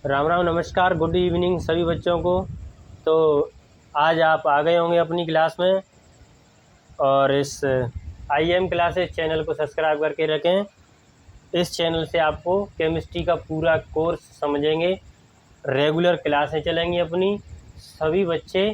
राम राम, नमस्कार, good evening सभी बच्चों को। तो आज आप आ गए होंगे अपनी क्लास में, और इस IM क्लासेस चैनल को सब्सक्राइब करके रखें। इस चैनल से आपको केमिस्ट्री का पूरा कोर्स समझेंगे। रेगुलर क्लासें चलेंगी अपनी। सभी बच्चे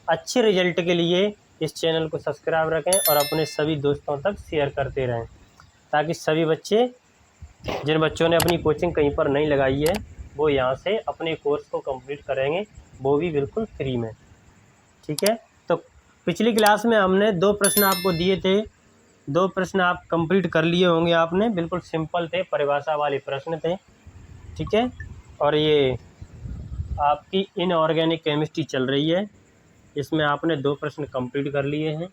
अच्छे रिजल्ट के लिए इस चैनल को सब्सक्राइब रखें और अपने सभी दोस्तों तक शेयर करते रहें, ताकि सभी बच्चे, जिन बच्चों ने अपनी कोचिंग कहीं पर नहीं लगाई है, वो यहाँ से अपने कोर्स को कंप्लीट करेंगे, वो भी बिल्कुल फ्री में। ठीक है। तो पिछली क्लास में हमने 2 प्रश्न आपको दिए थे। 2 प्रश्न आप कंप्लीट कर लिए होंगे आपने। बिल्कुल सिंपल थे, परिभाषा वाले प्रश्न थे। ठीक है। और ये आपकी इनऑर्गेनिक केमिस्ट्री चल रही है, इसमें आपने 2 प्रश्न कंप्लीट कर लिए हैं।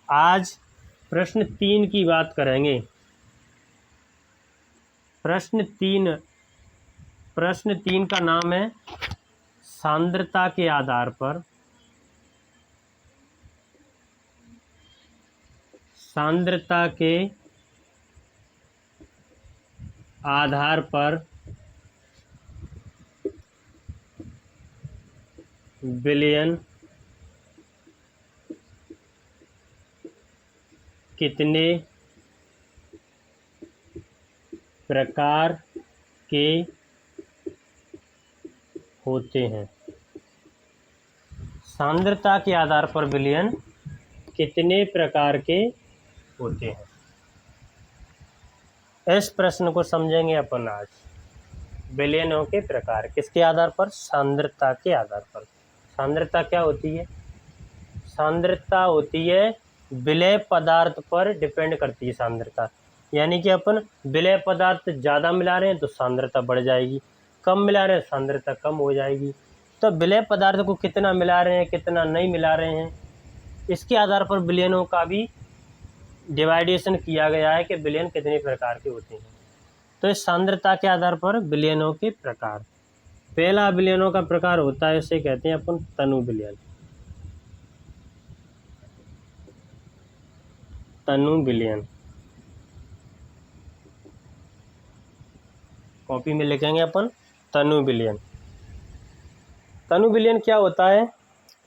आज प्रश्न 3 की बात करेंगे। प्रश्न 3 का नाम है सांद्रता के आधार पर विलयन कितने प्रकार के होते हैं। सांद्रता के आधार पर विलयन कितने प्रकार के होते हैं, इस प्रश्न को समझेंगे अपन आज। विलयनों के प्रकार किसके आधार पर? सांद्रता के आधार पर। सांद्रता क्या होती है? सांद्रता होती है विलय पदार्थ पर डिपेंड करती है सांद्रता। यानी कि अपन विलय पदार्थ ज़्यादा मिला रहे हैं तो सांद्रता बढ़ जाएगी, कम मिला रहे हैं सांद्रता कम हो जाएगी। तो विलय पदार्थ को कितना मिला रहे हैं, कितना नहीं मिला रहे हैं, इसके आधार पर विलयनों का भी डिवाइडेशन किया गया है कि विलयन कितने प्रकार के होते हैं। तो इस सांद्रता के आधार पर विलयनों के प्रकार। पहला विलयनों का प्रकार होता है, इसे कहते हैं अपन तनु विलयन। तनु विलयन कॉपी में लिखेंगे अपन तनु विलयन। तनु विलयन क्या होता है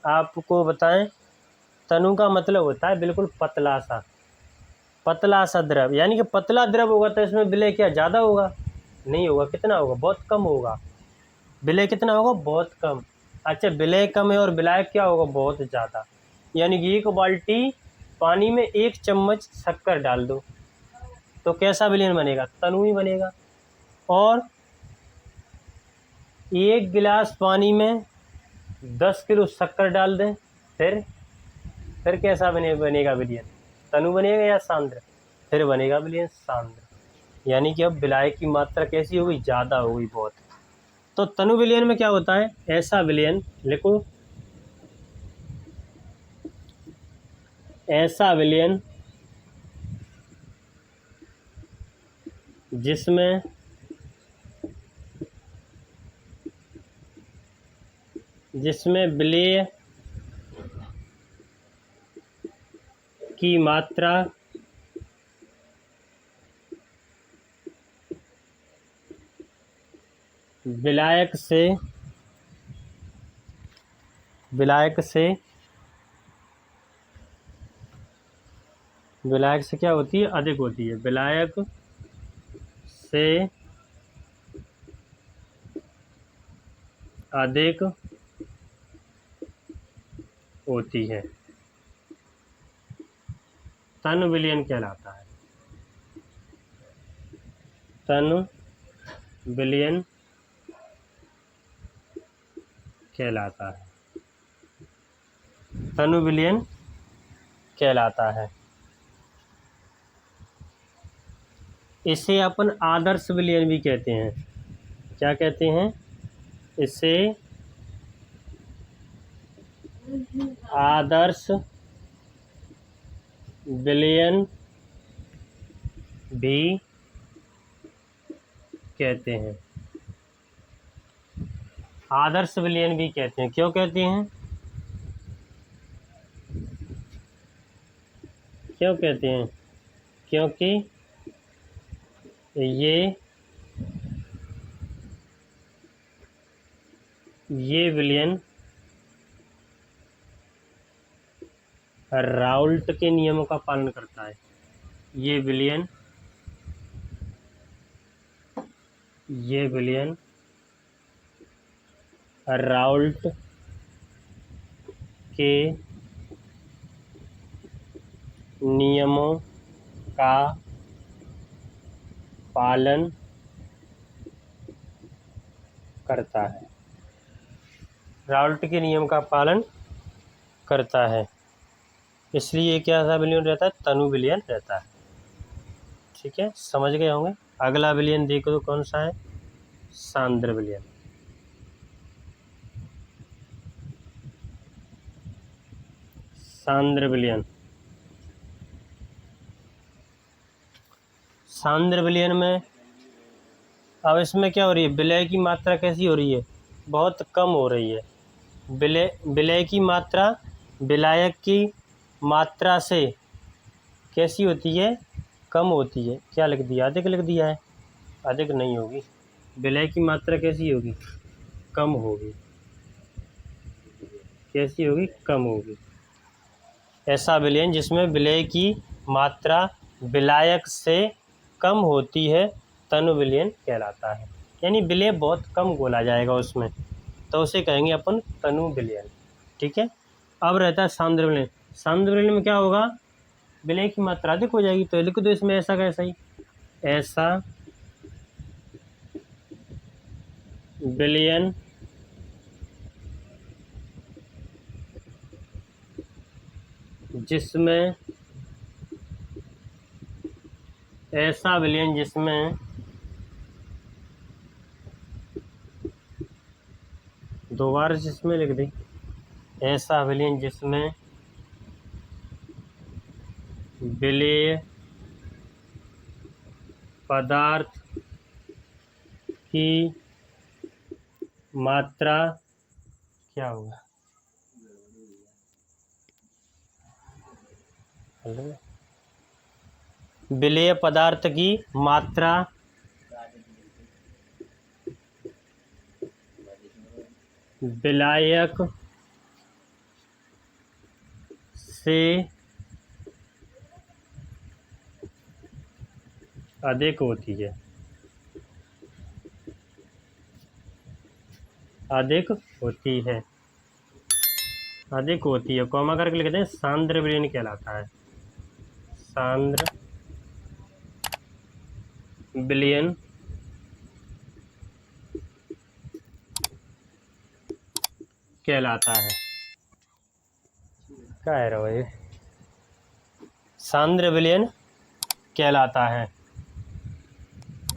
आपको बताएं। तनु का मतलब होता है बिल्कुल पतला सा द्रव। यानी कि पतला द्रव होगा तो इसमें विलय क्या ज़्यादा होगा? नहीं होगा। कितना होगा? बहुत कम होगा। विलय कितना होगा? बहुत कम। अच्छा, विलय कम है और विलायक क्या होगा? बहुत ज़्यादा। यानी कि 1 बाल्टी पानी में 1 चम्मच शक्कर डाल दो तो कैसा विलयन बनेगा? तनु ही बनेगा। और 1 गिलास पानी में 10 किलो शक्कर डाल दें, फिर कैसा बनेगा विलयन? तनु बनेगा या सांद्र? फिर बनेगा विलयन सांद्र। यानी कि अब विलायक की मात्रा कैसी होगी? ज़्यादा होगी, बहुत। तो तनु विलयन में क्या होता है? ऐसा विलयन लिखो, ऐसा विलयन जिसमें विलय की मात्रा विलायक से क्या होती है? अधिक होती है। विलायक से अधिक होती है, तनु विलयन कहलाता है। तनु विलयन कहलाता है। तनु विलयन कहलाता है। इसे अपन आदर्श विलयन भी कहते हैं। क्या कहते हैं? इसे आदर्श विलयन भी कहते हैं। आदर्श विलयन भी कहते हैं। क्यों कहते हैं? क्यों कहते हैं? क्योंकि ये ये विलयन राउल्ट के नियमों का पालन करता है। ये विलयन राउल्ट के नियमों का पालन करता है। राउल्ट के नियम का पालन करता है, इसलिए क्या सा विलयन रहता है? तनु विलयन रहता है। ठीक है, समझ गए होंगे। अगला विलयन देखो तो कौन सा है? सांद्र विलयन। सांद्र विलयन। सांद्र विलयन में अब इसमें क्या हो रही है? विलय की मात्रा कैसी हो रही है? बहुत कम हो रही है। विलय की मात्रा विलायक की मात्रा से कैसी होती है? कम होती है। क्या लिख दिया? अधिक लिख दिया है। अधिक नहीं होगी, विलय की मात्रा कैसी होगी? कम होगी। कैसी होगी? कम होगी। ऐसा विलयन जिसमें विलय की मात्रा विलायक से कम होती है तनु विलयन कहलाता है। यानी विलय बहुत कम घोला जाएगा उसमें, तो उसे कहेंगे अपन तनु विलयन। ठीक है। अब रहता है सांद्र विलयन। सांद्र विलयन में क्या होगा? विलय की मात्रा अधिक हो जाएगी, तो लिख दो इसमें ऐसा कैसा ही। ऐसा विलयन जिसमें दो बार जिसमें लिख दी। ऐसा विलयन जिसमें विलेय पदार्थ की मात्रा क्या होगा? विलेय पदार्थ की मात्रा विलायक से अधिक होती है। अधिक होती है, कॉमा करके लिखते हैं, सांद्र विलयन कहलाता है। सांद्र विलयन कहलाता है। क्या है रहा ये? सांद्र विलयन कहलाता है।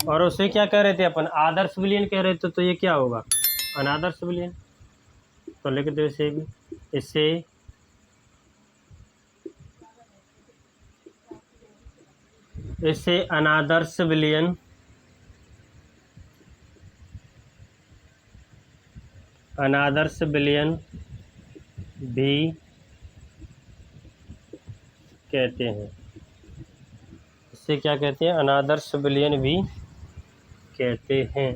और उसे क्या कह रहे थे अपन? आदर्श विलयन कह रहे थे। तो ये क्या होगा? अनादर्श विलयन। तो लिख दो इसे भी। इसे अनादर्श विलयन भी कहते हैं। इसे क्या कहते हैं? अनादर्श विलयन भी कहते हैं।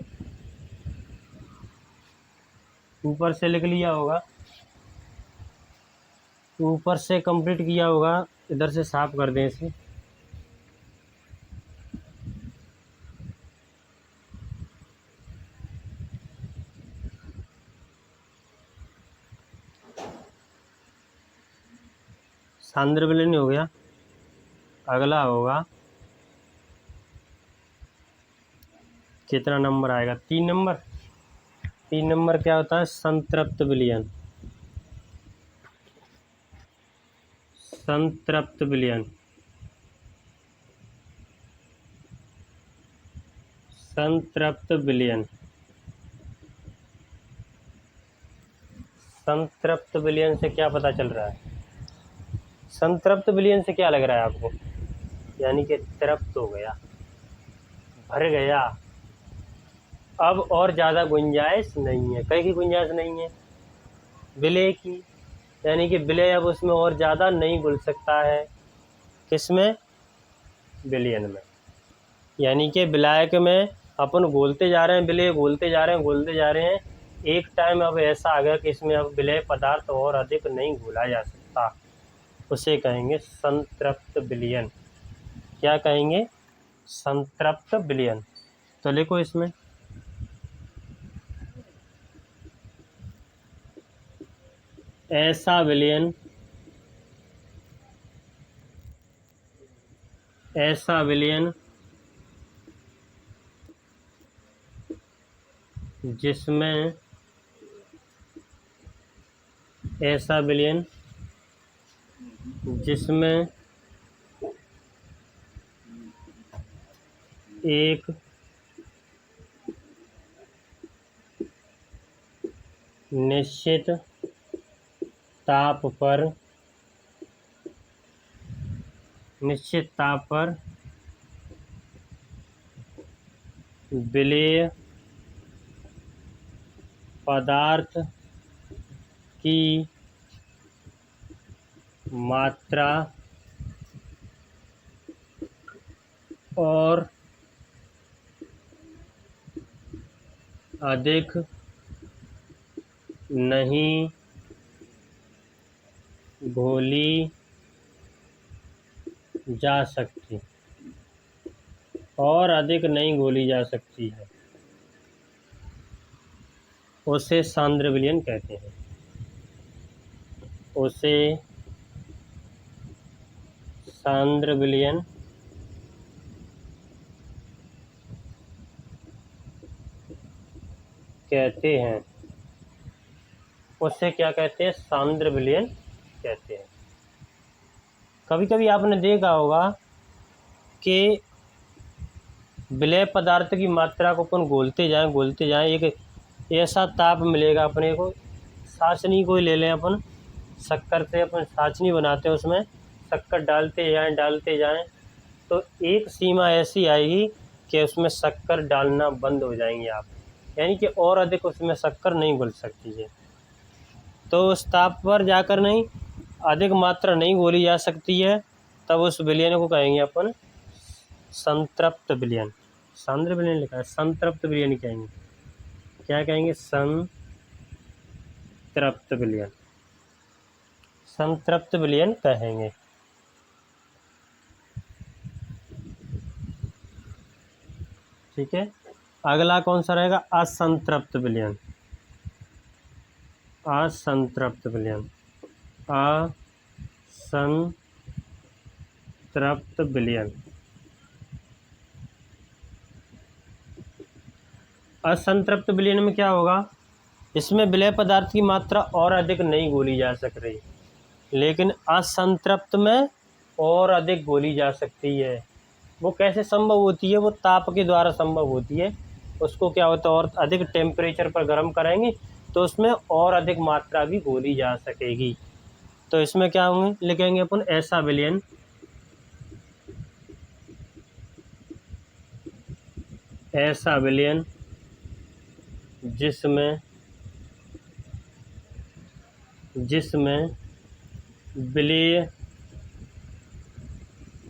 ऊपर से लिख लिया होगा, ऊपर से कंप्लीट किया होगा। इधर से साफ कर दें इसे। सांद्र विलयन हो गया। अगला होगा, कितना नंबर आएगा? 3 नंबर। 3 नंबर क्या होता है? संतृप्त विलयन। संतृप्त विलयन। संतृप्त विलयन। संतृप्त विलयन से क्या पता चल रहा है? संतृप्त विलयन से क्या लग रहा है आपको? यानी कि तृप्त हो गया, भर गया, अब और ज़्यादा गुंजाइश नहीं है। कहीं की गुंजाइश नहीं है विलय की, यानी कि विलय अब उसमें और ज़्यादा नहीं घुल सकता है। किसमें? विलयन में। यानी कि विलायक में अपन घोलते जा रहे हैं, विलय घोलते जा रहे हैं, एक टाइम अब ऐसा आ गया कि इसमें अब विलेय पदार्थ और अधिक नहीं घोला जा सकता, उसे कहेंगे संतृप्त विलयन। क्या कहेंगे? संतृप्त विलयन। तो लिखो इसमें ऐसा विलयन, ऐसा विलयन जिसमें, ऐसा विलयन जिसमें एक निश्चित ताप पर, निश्चित ताप पर विलेय पदार्थ की मात्रा और अधिक नहीं घोली जा सकती, और अधिक नहीं घोली जा सकती है, उसे सांद्र विलयन कहते हैं। उसे सांद्र विलयन कहते हैं। उसे क्या कहते हैं? सांद्र विलयन कहते हैं। कभी कभी आपने देखा होगा कि विलेय पदार्थ की मात्रा को अपन घोलते जाएं, एक ऐसा ताप मिलेगा अपने को। चाशनी को ही ले लें अपन, शक्कर से अपन चाशनी बनाते हैं, उसमें शक्कर डालते जाएं तो एक सीमा ऐसी आएगी कि उसमें शक्कर डालना बंद हो जाएंगे आप, यानी कि और अधिक उसमें शक्कर नहीं घुल सकती है। तो उस ताप पर जाकर नहीं, अधिक मात्रा नहीं घोली जा सकती है, तब उस विलयन को कहेंगे अपन संतृप्त विलयन। सांद्र विलयन लिखा है, संतृप्त विलयन कहेंगे। क्या कहेंगे? संतृप्त विलयन, संतृप्त विलयन कहेंगे। ठीक है, अगला कौन सा रहेगा? असंतृप्त विलयन। असंतृप्त विलयन, असंतृप्त विलयन। असंतृप्त विलयन में क्या होगा? इसमें विलेय पदार्थ की मात्रा और अधिक नहीं घोली जा सक रही, लेकिन असंतृप्त में और अधिक घोली जा सकती है। वो कैसे संभव होती है? वो ताप के द्वारा संभव होती है। उसको क्या होता है, और अधिक टेम्परेचर पर गर्म करेंगे तो उसमें और अधिक मात्रा भी घोली जा सकेगी। तो इसमें क्या होंगे? लिखेंगे अपन ऐसा विलयन, ऐसा विलयन जिसमें, जिसमें विलेय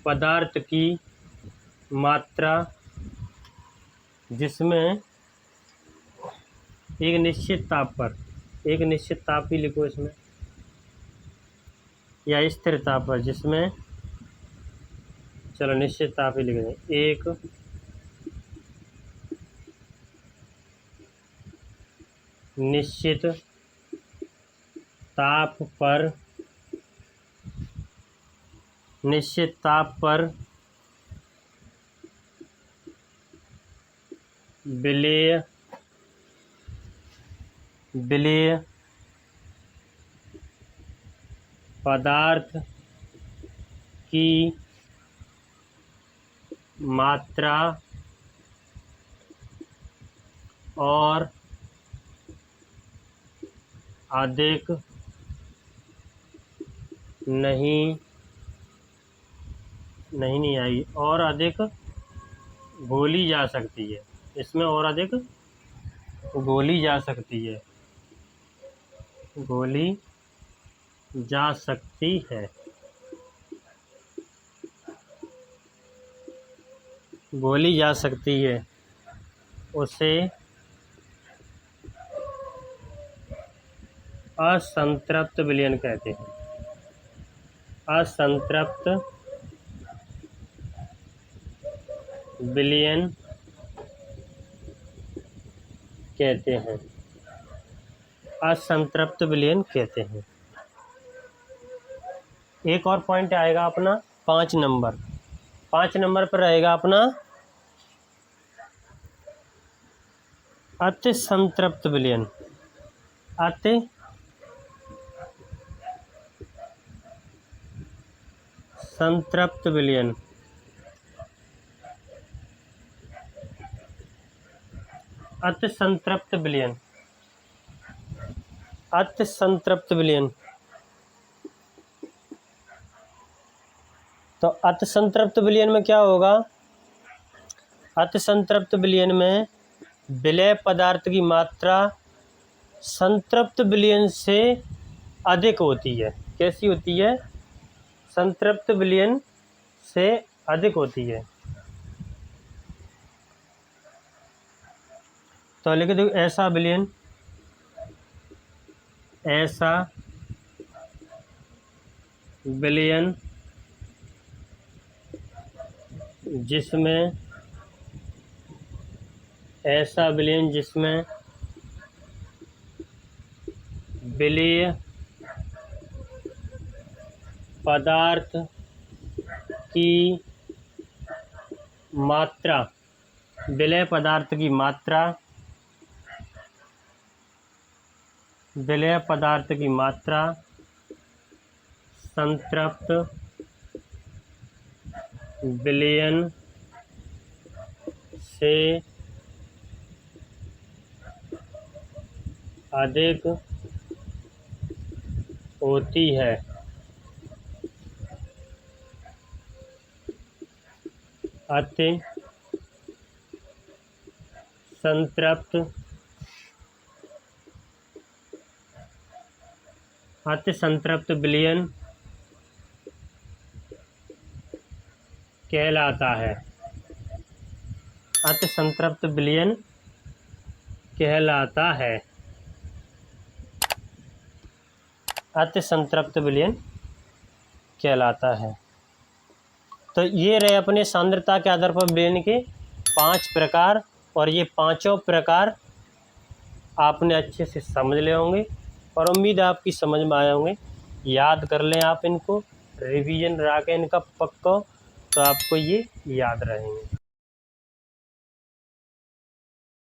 पदार्थ की मात्रा, जिसमें एक निश्चित ताप पर, एक निश्चित ताप ही लिखो इसमें, या स्थिर ताप पर, जिसमें, चलो निश्चित ताप ही लिख दें, एक निश्चित ताप पर, निश्चित ताप पर विलेय, विलेय पदार्थ की मात्रा और अधिक नहीं आई, और अधिक घोली जा सकती है। इसमें और अधिक घोली जा सकती है, घोली जा सकती है, घोली जा सकती है, उसे असंतृप्त विलयन कहते हैं। असंतृप्त विलयन कहते हैं। असंतृप्त विलयन कहते हैं। एक और पॉइंट आएगा अपना 5 नंबर। 5 नंबर पर रहेगा अपना अति संतृप्त विलयन। अति संतृप्त विलयन। अति संतृप्त विलयन। अति संतृप्त विलयन। तो अति संतृप्त विलयन में क्या होगा? अति संतृप्त विलयन में विलय पदार्थ की मात्रा संतृप्त विलयन से अधिक होती है। कैसी होती है? संतृप्त विलयन से अधिक होती है। तो लिख दो ऐसा विलयन, ऐसा विलयन जिसमें, ऐसा विलयन जिसमें विलेय पदार्थ की मात्रा, विलेय पदार्थ की मात्रा, विलेय पदार्थ की मात्रा संतृप्त विलयन से अधिक होती है। अति संतृप्त, अति संतृप्त विलयन कहलाता है। अति संतृप्त विलयन कहलाता है। अति संतृप्त विलयन कहलाता है। तो ये रहे अपने सांद्रता के आधार पर विलयन के 5 प्रकार, और ये पांचों प्रकार आपने अच्छे से समझ ले होंगे और उम्मीद है आपकी समझ में आए होंगे। याद कर लें आप इनको, रिवीजन रहा के इनका पक्का, तो आपको ये याद रहेंगे।